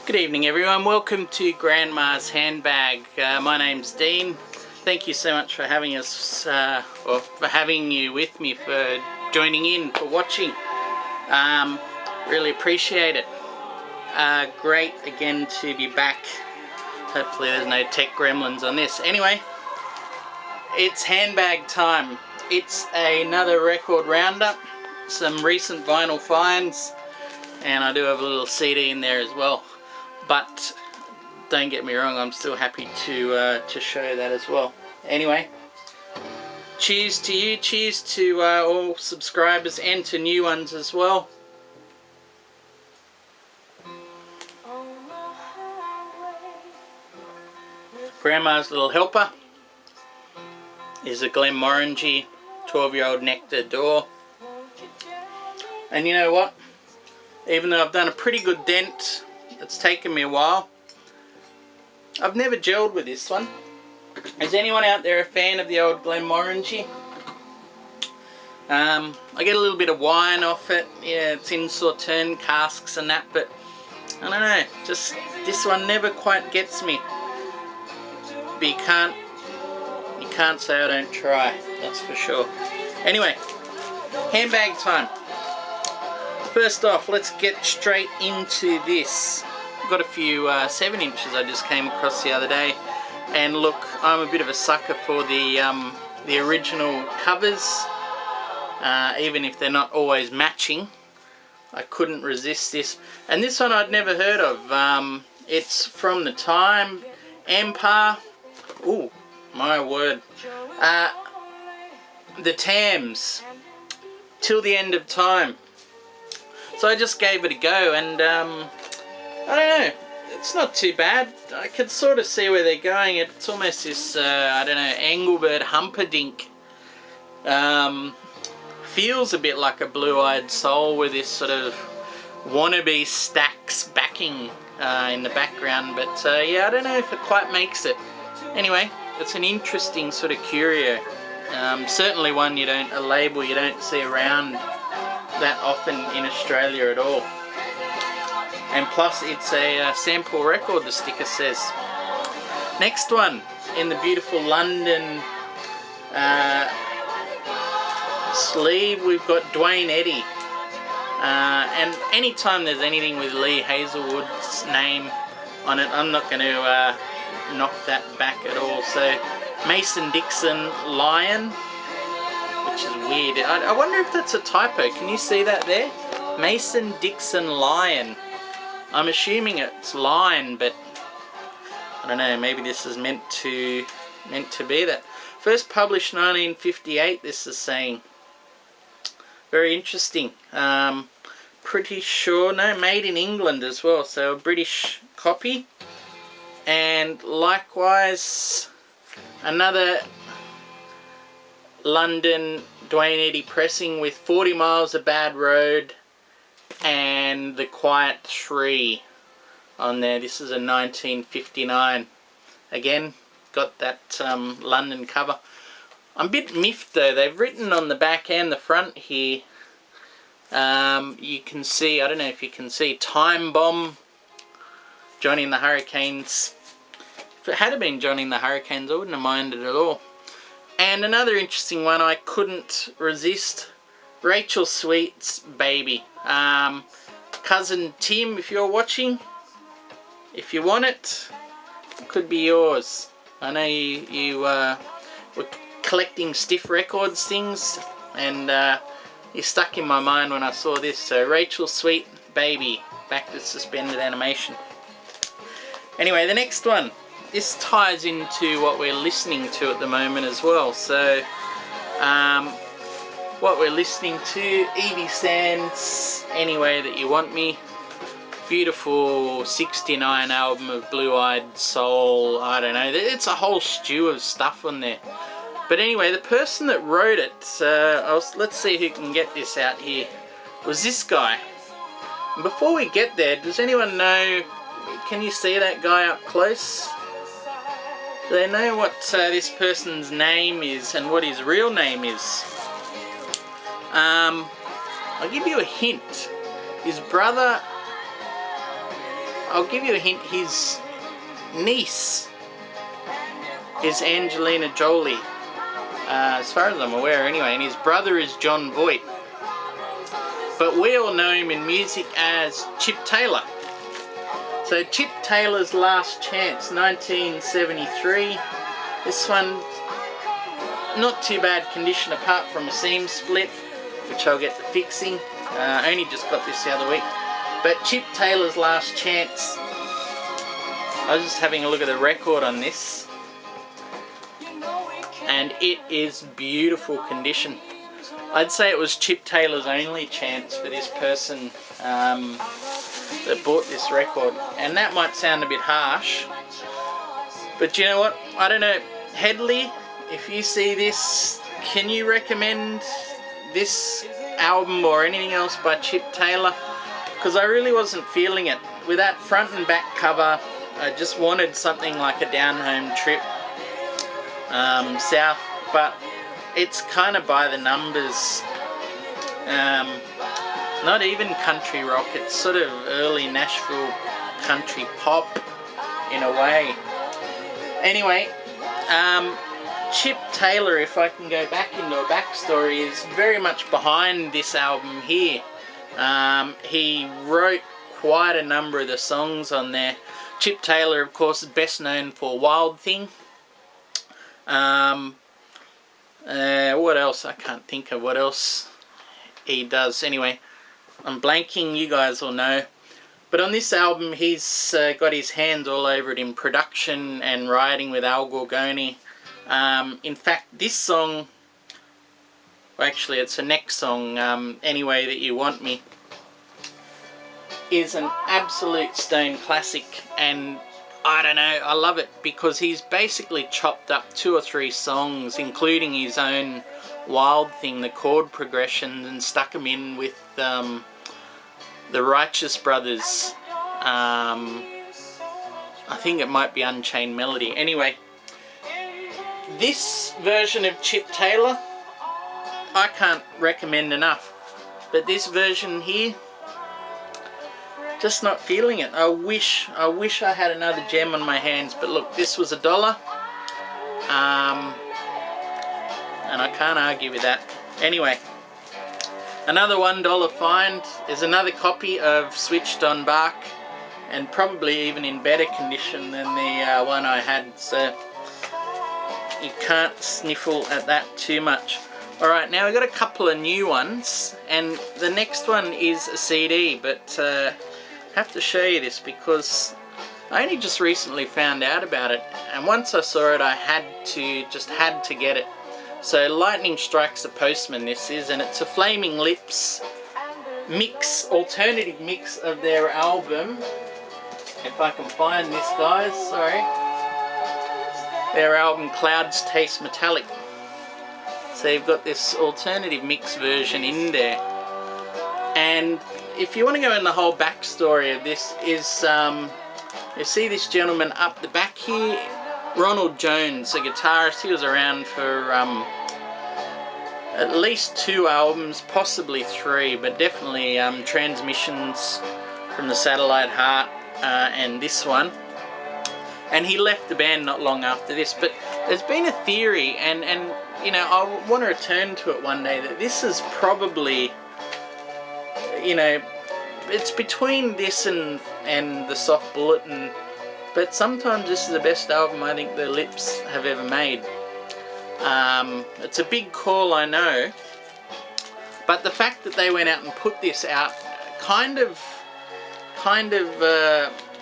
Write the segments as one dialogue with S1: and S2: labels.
S1: Good evening everyone, welcome to Grandma's Handbag. My name's Dean. Thank you so much for having us, or for having you with me, for joining in, for watching. Really appreciate it. Great again to be back. Hopefully there's no tech gremlins on this. Anyway, it's handbag time. It's another record roundup, some recent vinyl finds, and I do have a little CD in there as well. But don't get me wrong, I'm still happy to show that as well. Anyway, cheers to you, cheers to all subscribers and to new ones as well. Grandma's little helper is a Glenmorangie 12-year-old nectar door. And you know what? Even though I've done a pretty good dent, it's taken me a while. I've never gelled with this one. Is anyone out there a fan of the old Glenmorangie? I get a little bit of wine off it. Yeah, it's in Sauterne casks and that, but I don't know, just this one never quite gets me. But you can't say I don't try, that's for sure. Anyway, handbag time. First off, let's get straight into this. I've got a few 7 inches I just came across the other day, and look, I'm a bit of a sucker for the original covers, even if they're not always matching. I couldn't resist this, and this one I'd never heard of. It's from the time, Empire. Ooh, my word. The Tams, Till the End of Time. So I just gave it a go, and I don't know, it's not too bad. I can sort of see where they're going. It's almost this, I don't know, Engelbert Humperdinck. Feels a bit like a Blue-Eyed Soul with this sort of wannabe Stax backing in the background. But yeah, I don't know if it quite makes it. Anyway, it's an interesting sort of curio. Certainly one a label you don't see around that often in Australia at all. And plus it's a sample record, the sticker says. Next one, in the beautiful London sleeve, we've got Dwayne Eddy. And anytime there's anything with Lee Hazelwood's name on it, I'm not going to knock that back at all. So Mason Dixon Lion, which is weird. I wonder if that's a typo. Can you see that there? Mason Dixon Lion. I'm assuming it's line, but I don't know, maybe this is meant to be that. First published 1958, this is saying. Very interesting. Pretty sure, no, made in England as well, so a British copy. And likewise, another London Dwayne Eddy pressing with 40 Miles of Bad Road and The Quiet Tree on there. This is a 1959. Again, got that London cover. I'm a bit miffed though. They've written on the back and the front here. You can see, I don't know if you can see, Time Bomb, Johnny and the Hurricanes. If it had been Johnny and the Hurricanes, I wouldn't have minded at all. And another interesting one I couldn't resist, Rachel Sweet's Baby. Cousin Tim, if you're watching, if you want it, it could be yours. I know you were collecting stiff records things, and you stuck in my mind when I saw this. So Rachel Sweet Baby, back to suspended animation. Anyway, the next one. This ties into what we're listening to at the moment as well. So, what we're listening to, Evie Sands, Any Way That You Want Me. Beautiful 69 album of Blue-Eyed Soul, I don't know. It's a whole stew of stuff on there. But anyway, the person that wrote it, let's see who can get this out here, was this guy. And before we get there, does anyone know, can you see that guy up close? Do they know what this person's name is and what his real name is? I'll give you a hint. His brother, I'll give you a hint, his niece is Angelina Jolie, as far as I'm aware anyway, and his brother is John Voight. But we all know him in music as Chip Taylor. So Chip Taylor's Last Chance, 1973. This one, not too bad condition apart from a seam split, which I'll get to fixing. I only just got this the other week. But Chip Taylor's Last Chance. I was just having a look at the record on this, and it is beautiful condition. I'd say it was Chip Taylor's only chance for this person that bought this record. And that might sound a bit harsh, but you know what? I don't know. Headley, if you see this, can you recommend this album or anything else by Chip Taylor? Because I really wasn't feeling it. With that front and back cover, I just wanted something like a down-home trip south, but it's kind of by the numbers. Not even country rock, it's sort of early Nashville country pop in a way. Anyway, Chip Taylor, if I can go back into a backstory, is very much behind this album here. He wrote quite a number of the songs on there. Chip Taylor, of course, is best known for Wild Thing. What else? I can't think of what else he does. Anyway, I'm blanking, you guys will know. But on this album, he's got his hands all over it in production and writing with Al Gorgoni. In fact, this song, well, actually it's the next song, Any Way That You Want Me, is an absolute stone classic, and I don't know, I love it because he's basically chopped up 2 or 3 songs, including his own Wild Thing, the chord progressions, and stuck them in with the Righteous Brothers. I think it might be Unchained Melody. Anyway, this version of Chip Taylor, I can't recommend enough. But this version here, just not feeling it. I wish I had another gem on my hands, but look, this was $1, and I can't argue with that. Anyway, another $1 find is another copy of Switched on Bark, and probably even in better condition than the one I had, so you can't sniffle at that too much. Alright, now we've got a couple of new ones, and the next one is a CD, but I have to show you this because I only just recently found out about it, and once I saw it I had to get it. So Lightning Strikes the Postman this is, and it's a Flaming Lips mix, alternative mix of their album. If I can find this, guys, sorry. Their album Clouds Taste Metallic. So you've got this alternative mix version in there. And if you want to go in the whole backstory of this is, you see this gentleman up the back here, Ronald Jones, a guitarist. He was around for at least 2 albums, possibly 3, but definitely Transmissions from the Satellite Heart and this one. And he left the band not long after this. But there's been a theory, and you know, I want to return to it one day, that this is probably, you know, it's between this and the Soft Bulletin, but sometimes this is the best album I think the Lips have ever made. It's a big call, I know, but the fact that they went out and put this out kind of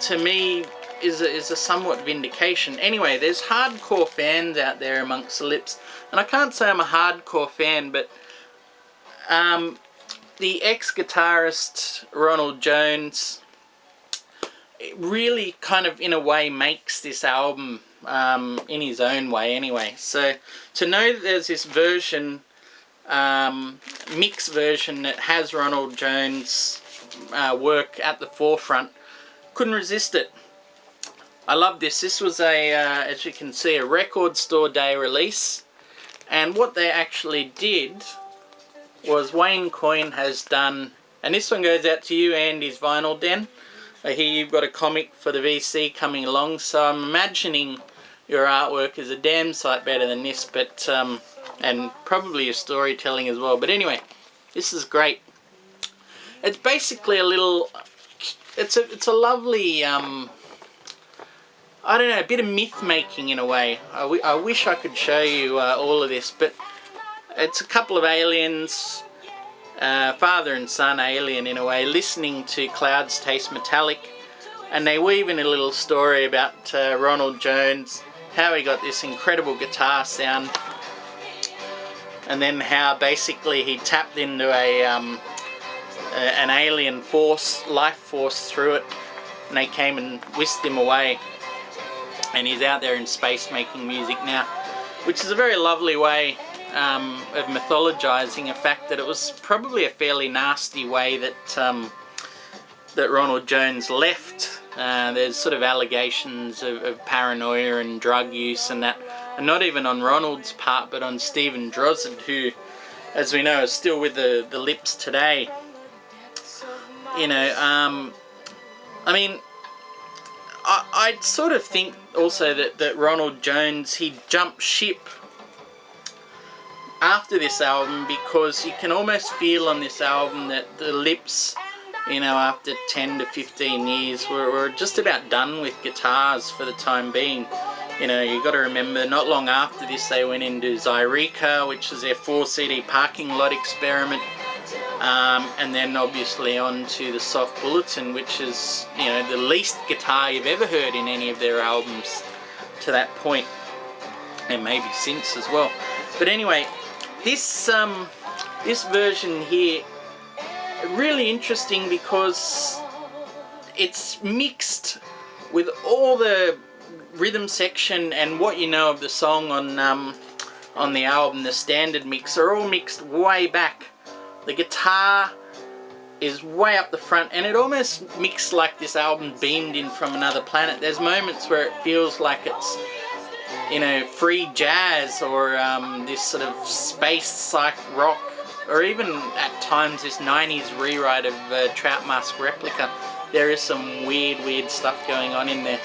S1: to me is a somewhat vindication. Anyway, there's hardcore fans out there amongst the Lips, and I can't say I'm a hardcore fan, but the ex-guitarist Ronald Jones, it really kind of in a way makes this album in his own way anyway. So to know that there's this version, mix version that has Ronald Jones work at the forefront, couldn't resist it. I love this. This was a, as you can see, a record store day release, and what they actually did was Wayne Coyne has done, and this one goes out to you and his Vinyl Den. I hear you've got a comic for the VC coming along, so I'm imagining your artwork is a damn sight better than this, but and probably your storytelling as well. But anyway, this is great. It's basically a little, it's a lovely, I don't know, a bit of myth making in a way. I wish I could show you all of this, but it's a couple of aliens, father and son alien in a way, listening to Clouds Taste Metallic, and they weave in a little story about Ronald Jones, how he got this incredible guitar sound, and then how basically he tapped into an alien force, life force through it, and they came and whisked him away, and he's out there in space making music now, which is a very lovely way of mythologizing a fact that it was probably a fairly nasty way that that Ronald Jones left. There's sort of allegations of paranoia and drug use and that, and not even on Ronald's part, but on Stephen Drozd, who, as we know, is still with the Lips today. You know, I mean, I sort of think also that Ronald Jones, he jumped ship after this album, because you can almost feel on this album that the Lips, you know, after 10 to 15 years were just about done with guitars for the time being. You know, you got to remember, not long after this they went into Zyreka, which is their 4 CD parking lot experiment, and then obviously on to the Soft Bulletin, which is, you know, the least guitar you've ever heard in any of their albums to that point, and maybe since as well. But anyway, this version here, really interesting because it's mixed with all the rhythm section and what you know of the song on the album. The standard mix are all mixed way back. The guitar is way up the front, and it almost mixed like this album beamed in from another planet. There's moments where it feels like it's, you know, free jazz or this sort of space psych rock, or even at times this 90s rewrite of Trout Mask Replica. There is some weird stuff going on in there.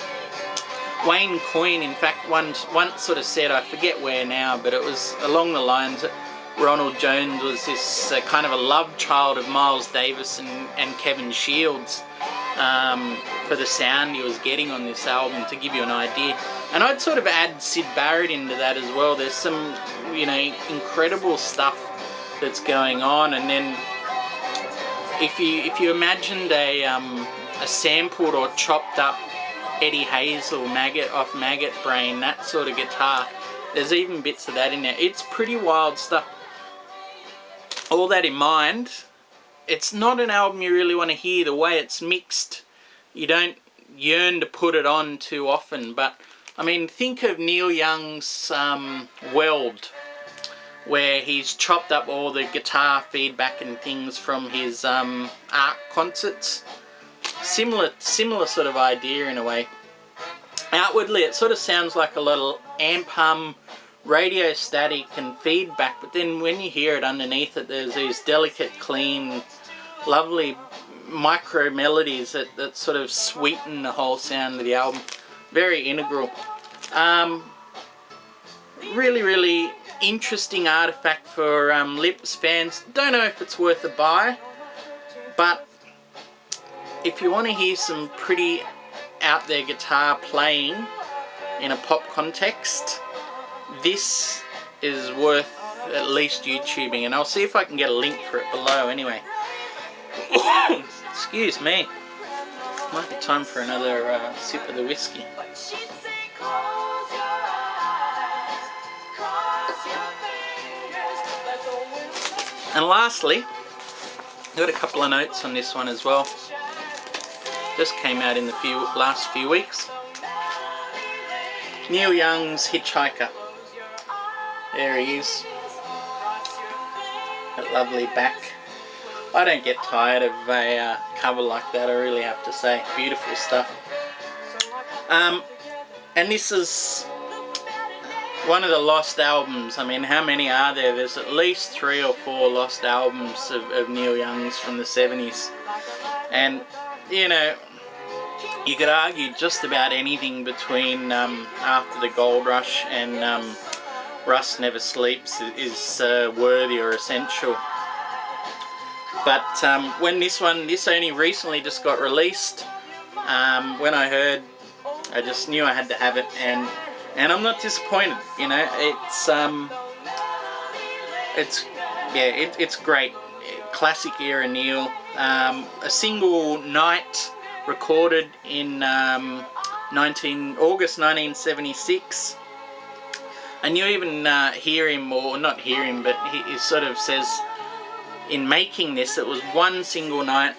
S1: Wayne Coyne, in fact, once sort of said, I forget where now, but it was along the lines that Ronald Jones was this kind of a love child of Miles Davis and Kevin Shields for the sound he was getting on this album, to give you an idea. And I'd sort of add Syd Barrett into that as well. There's some, you know, incredible stuff that's going on. And then if you imagined a sampled or chopped up Eddie Hazel Maggot off Maggot Brain, that sort of guitar, there's even bits of that in there. It's pretty wild stuff. All that in mind, it's not an album you really want to hear the way it's mixed. You don't yearn to put it on too often, but I mean, think of Neil Young's Weld, where he's chopped up all the guitar feedback and things from his art concerts. Similar sort of idea in a way. Outwardly, it sort of sounds like a little amp hum, radio static and feedback, but then when you hear it underneath it, there's these delicate, clean, lovely micro melodies that sort of sweeten the whole sound of the album. Very integral. Really interesting artifact for Lips fans. Don't know if it's worth a buy, but if you want to hear some pretty out there guitar playing in a pop context, this is worth at least YouTubing, and I'll see if I can get a link for it below anyway. Excuse me. Might be time for another sip of the whiskey. And lastly, I've got a couple of notes on this one as well. Just came out in the last few weeks. Neil Young's Hitchhiker. There he is. That lovely back. I don't get tired of a cover like that, I really have to say. Beautiful stuff. And this is one of the lost albums. I mean, how many are there? There's at least 3 or 4 lost albums of Neil Young's from the 70s. And, you know, you could argue just about anything between After the Gold Rush and Rust Never Sleeps is worthy or essential. But when this only recently just got released, when I heard, I just knew I had to have it, and I'm not disappointed. You know, it's great, classic era Neil. A single night, recorded in August 1976. And you even hear him, or not hear him, but he sort of says in making this, it was one single night,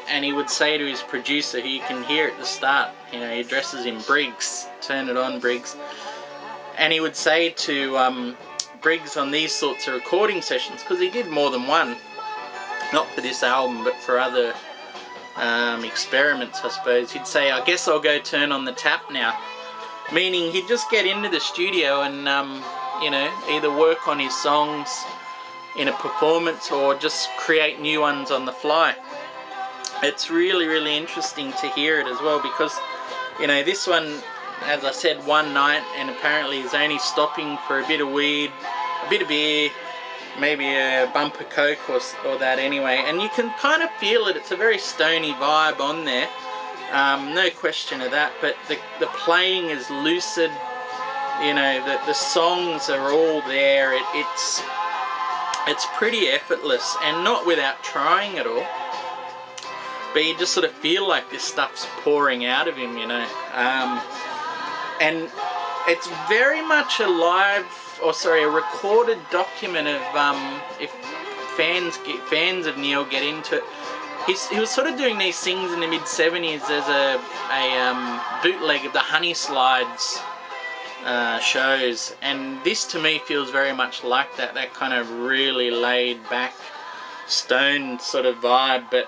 S1: and he would say to his producer, who you can hear at the start, you know, he addresses him, Briggs, turn it on, Briggs. And he would say to Briggs on these sorts of recording sessions, because he did more than one, not for this album, but for other experiments, I suppose, he'd say, I guess I'll go turn on the tap now. Meaning he'd just get into the studio and, you know, either work on his songs in a performance or just create new ones on the fly. It's really, really interesting to hear it as well, because, you know, this one, as I said, one night, and apparently he's only stopping for a bit of weed, a bit of beer, maybe a bump of coke or that anyway, and you can kind of feel it. It's a very stony vibe on there, no question of that, but the playing is lucid, you know, the songs are all there. It's pretty effortless, and not without trying at all, but you just sort of feel like this stuff's pouring out of him, you know. And it's very much a recorded document of, if fans of Neil get into it, he was sort of doing these things in the mid-70s as a bootleg of the Honey Slides shows, and this to me feels very much like that kind of really laid back, stone sort of vibe, but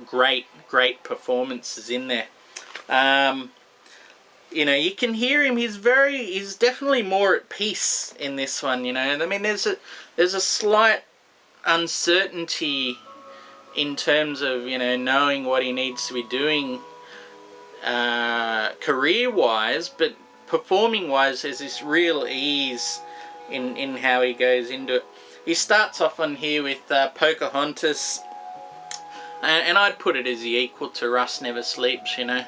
S1: great performances in there. You know, you can hear him, he's definitely more at peace in this one, you know. I mean, there's a slight uncertainty in terms of, you know, knowing what he needs to be doing career-wise, but performing-wise, there's this real ease in how he goes into it. He starts off on here with Pocahontas, and I'd put it as the equal to Rust Never Sleeps, you know.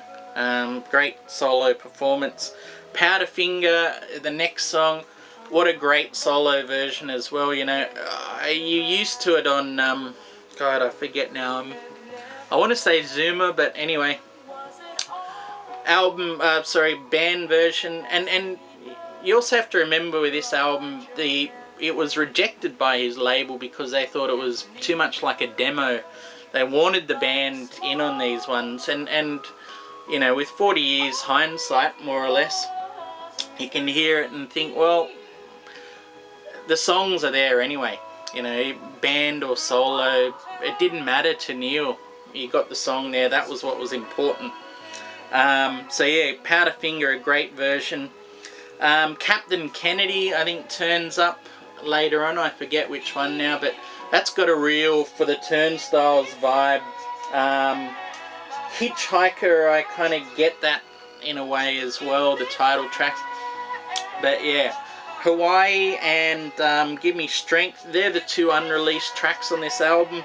S1: Great solo performance. Powderfinger, the next song, what a great solo version as well, you know. You used to it on, God, I forget now. I want to say Zuma, but anyway. Band version, and you also have to remember with this album, it was rejected by his label because they thought it was too much like a demo. They wanted the band in on these ones, and you know, with 40 years hindsight, more or less, you can hear it and think, well, the songs are there anyway, you know, band or solo, it didn't matter to Neil. You got the song there, that was what was important. So yeah, Powderfinger, a great version. Captain Kennedy, I think, turns up later on, I forget which one now, but that's got a real For the Turnstiles vibe. Hitchhiker, I kind of get that in a way as well, the title track. But yeah, Hawaii and Give Me Strength, they're the two unreleased tracks on this album.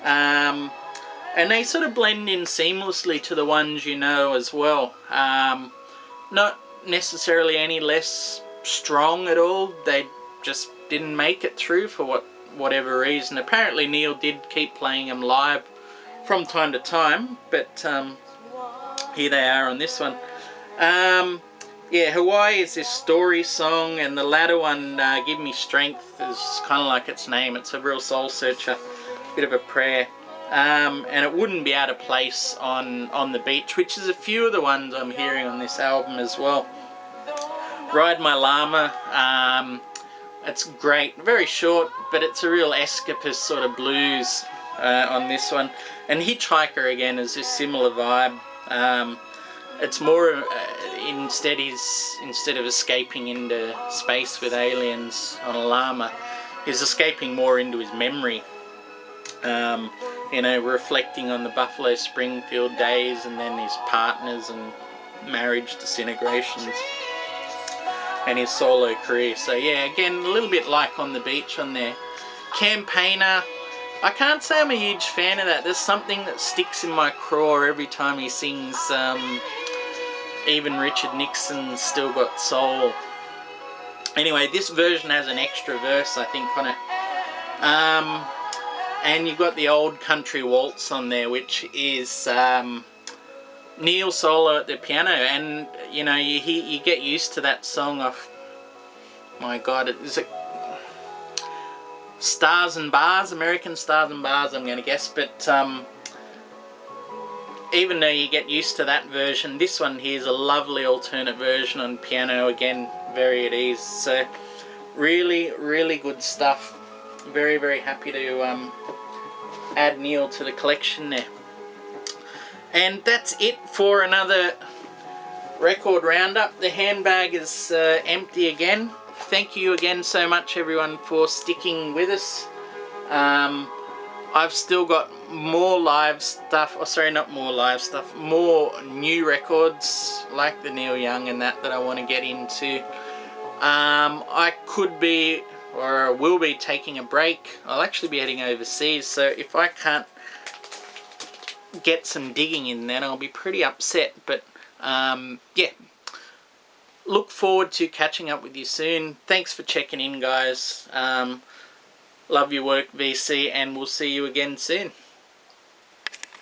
S1: And they sort of blend in seamlessly to the ones you know as well. Not necessarily any less strong at all, they just didn't make it through for whatever reason. Apparently Neil did keep playing them live from time to time, but here they are on this one. Yeah, Hawaii is this story song, and the latter one, Give Me Strength, is kind of like its name. It's a real soul searcher, bit of a prayer. And it wouldn't be out of place on the Beach, which is a few of the ones I'm hearing on this album as well. Ride My Llama, it's great, very short, but it's a real escapist sort of blues on this one. And Hitchhiker again is this similar vibe. It's more instead of escaping into space with aliens on a llama, he's escaping more into his memory. you know, reflecting on the Buffalo Springfield days and then his partners and marriage disintegrations and his solo career. So yeah, again, a little bit like On the Beach on there. Campaigner, I can't say I'm a huge fan of that. There's something that sticks in my craw every time he sings Even Richard Nixon's Still Got Soul. Anyway, this version has an extra verse, I think, on it. And you've got the Old Country Waltz on there, which is Neil solo at the piano. And, you know, you get used to that song off, my God, is it Stars and Bars? American Stars and Bars, I'm going to guess. But even though you get used to that version, this one here is a lovely alternate version on piano. Again, very at ease. So really, really good stuff. Very, very happy to add Neil to the collection there. And that's it for another record roundup. The handbag is empty again. Thank you again so much, everyone, for sticking with us. I've still got more live stuff, or sorry, not more live stuff, more new records like the Neil Young and that I want to get into. I could be, or will be, taking a break. I'll actually be heading overseas, so if I can't get some digging in, then I'll be pretty upset. But yeah, look forward to catching up with you soon. Thanks for checking in, guys. Love your work, VC, and we'll see you again soon.